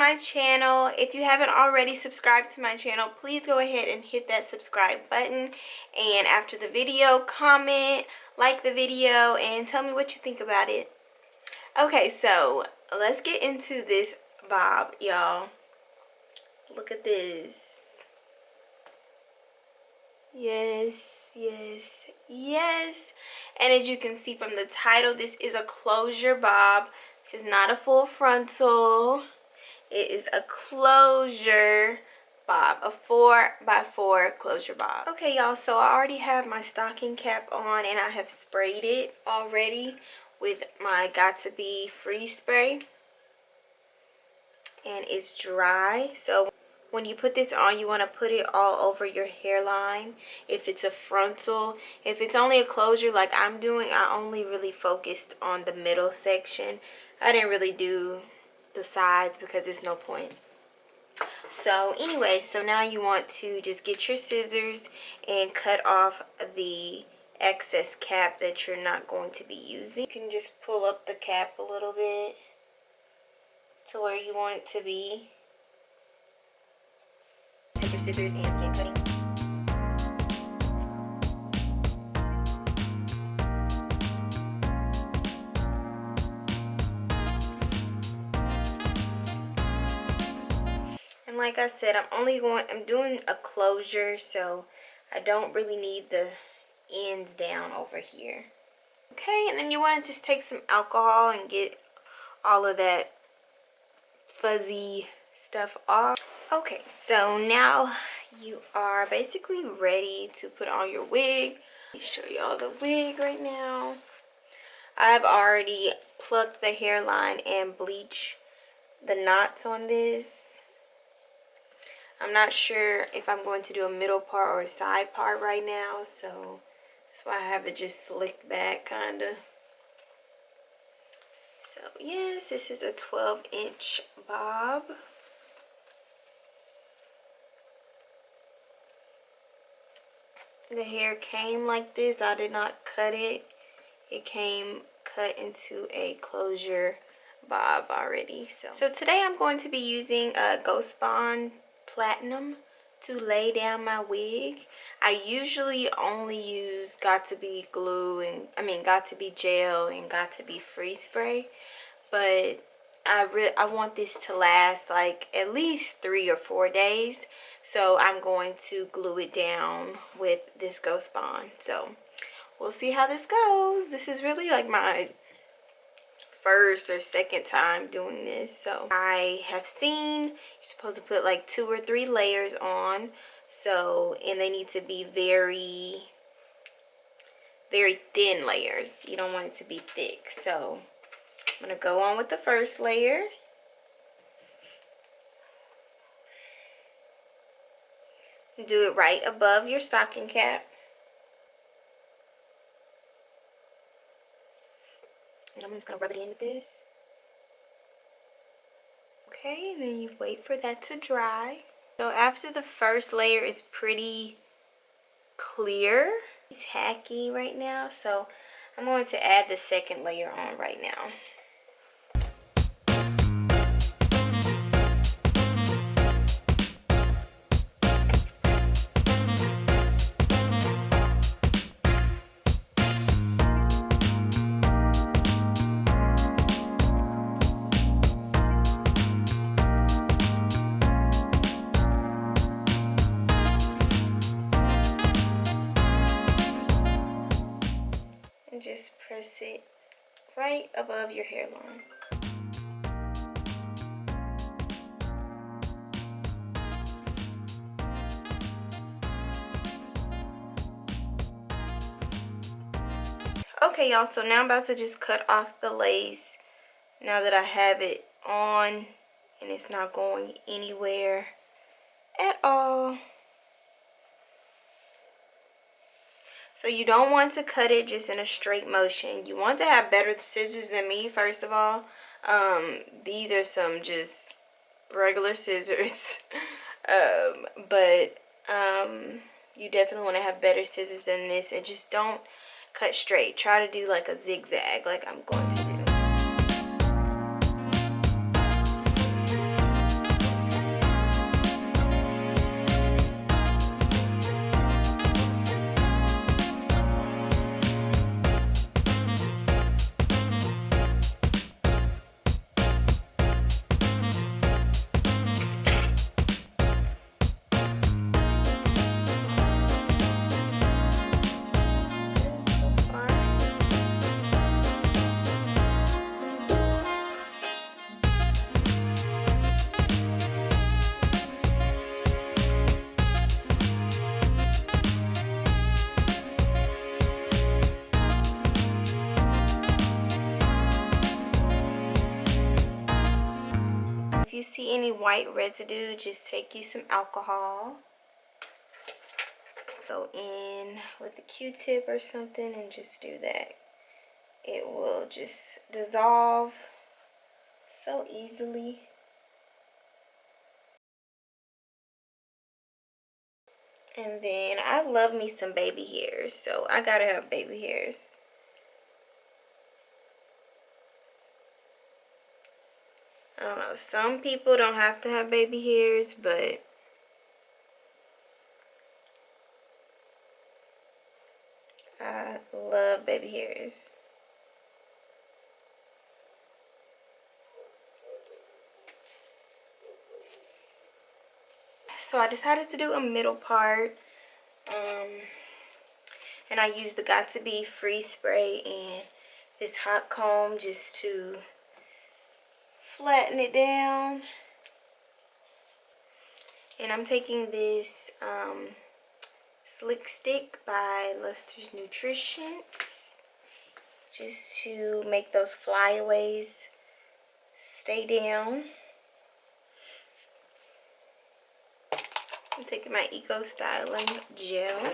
my channel. If you haven't already subscribed to my channel, please go ahead and hit that subscribe button. And after the video, comment, like the video, and tell me what you think about it. Okay, so let's get into this bob, y'all. Look at this. Yes, yes, yes. And as you can see from the title, this is a closure bob. This is not a full frontal. It is a closure bob, a 4x4 closure bob. Okay, y'all, so I already have my stocking cap on and I have sprayed it already with my Got2b freeze spray. And it's dry. So when you put this on, you want to put it all over your hairline. If it's a frontal, if it's only a closure like I'm doing, I only really focused on the middle section. I didn't really do the sides because there's no point. So anyway, so now you want to just get your scissors and cut off the excess cap that you're not going to be using. You can just pull up the cap a little bit to where you want it to be. Take your scissors and begin cutting. And like I said, I'm doing a closure, so I don't really need the ends down over here. Okay, and then you want to just take some alcohol and get all of that fuzzy stuff off. Okay, so now you are basically ready to put on your wig. Let me show y'all the wig right now. I've already plucked the hairline and bleached the knots on this. I'm not sure if I'm going to do a middle part or a side part right now, so that's why I have it just slicked back kinda. So yes, this is a 12-inch bob. The hair came like this. I did not cut it. It came cut into a closure bob already. So today I'm going to be using a Ghost Bond Platinum to lay down my wig. I usually only use Got2b glue and Got2b gel and Got2b freeze spray, but I want this to last like at least 3 or 4 days, so I'm going to glue it down with this Ghost Bond. So we'll see how this goes. This is really like my first or second time doing this. So I have seen you're supposed to put like 2 or 3 layers on, so, and they need to be very, very thin layers. You don't want it to be thick. So I'm gonna go on with the first layer. Do it right above your stocking cap. And I'm just gonna rub it in with this. Okay, and then you wait for that to dry. So after the first layer is pretty clear, it's tacky right now, so I'm going to add the second layer on right now. Just press it right above your hairline. Okay, y'all, so now I'm about to just cut off the lace now that I have it on and it's not going anywhere at all. So you don't want to cut it just in a straight motion. You want to have better scissors than me, first of all. These are some just regular scissors. But you definitely want to have better scissors than this. And just don't cut straight. Try to do like a zigzag like I'm going to do. see any white residue, just take you some alcohol. Go in with a Q-tip or something and just do that. It will just dissolve so easily. And then I love me some baby hairs, so I gotta have baby hairs. I don't know, some people don't have to have baby hairs, but I love baby hairs. So I decided to do a middle part. And I used the Got2b Free Spray and this hot comb just to flatten it down. And I'm taking this Slick Stick by Luster's Nutrition just to make those flyaways stay down. I'm taking my Eco Styling Gel.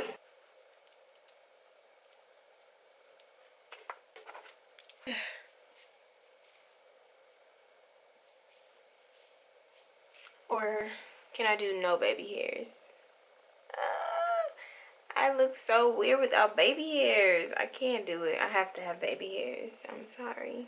Or can I do no baby hairs? I look so weird without baby hairs. I can't do it. I have to have baby hairs. I'm sorry.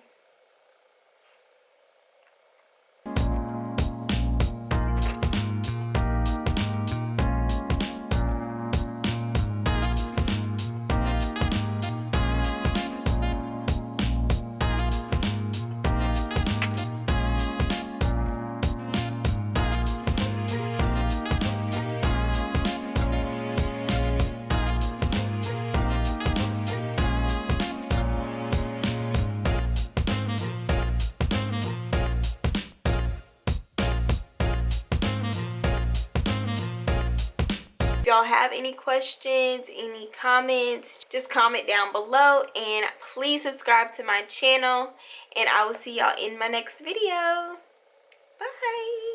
If y'all have any questions, any comments, just comment down below, and please subscribe to my channel, and I will see y'all in my next video. Bye.